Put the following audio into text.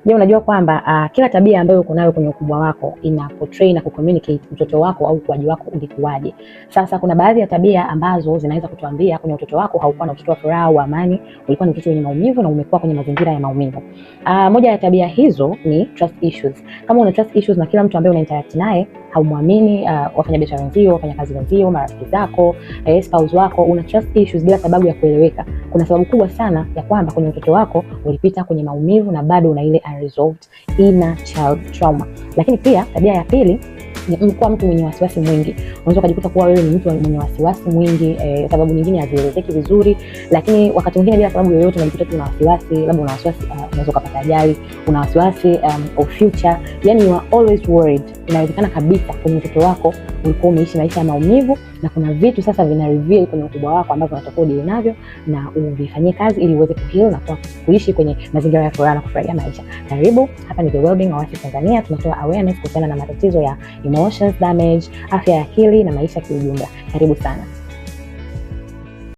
Je, unajua kwamba kila tabia ambayo uko nayo kwenye ukubwa wako ina portray na kucommunicate utoto wako au ukuaji wako ulikuwaje? Sasa kuna baadhi ya tabia ambazo zinaweza kutuambia kwenye utoto wako haukuwa na utoto wa furaha au amani, ulikuwa ni mtoto wenye maumivu na umekuwa kwenye mazingira ya maumivu. Moja ya tabia hizo ni trust issues. Kama una trust issues na kila mtu ambaye una interact naye, haumwamini, wafanyabiashara wenzio, wafanyakazi wenzio, marafiki zako, spouse wako, una trust issues bila sababu ya kueleweka. Kuna sababu kubwa sana ya kwamba kwenye utoto wako ulipita kwenye maumivu na bado una ile unresolved inner child trauma. Lakini pia tabia ya pili ni kuwa mtu mwenye wasiwasi mwingi. Unaweza kujikuta kuwa wewe ni mtu mwenye wasiwasi mwingi, sababu nyingine hazielezeki vizuri, lakini wakati mwingine bila sababu yoyote unajikuta tu una wasiwasi, labda una wasiwasi unaweza kupata ajali, una wasiwasi of future, yani you are always worried. Inawezekana kabisa kwenye mtoto wako ulikuwa umeishi maisha ya maumivu na kuna vitu sasa vina reveal kwenye ukubwa wako ambavyo unatakiwa udili navyo na uvifanyie kazi ili uweze kuheal na kuishi kwenye mazingira ya furaha na kufurahia maisha. Karibu, hapa ni The Wellbeing Oasis Tanzania. Tunatoa awareness kuhusiana na matatizo ya emotions damage, afya ya akili na maisha kiujumla. Karibu sana.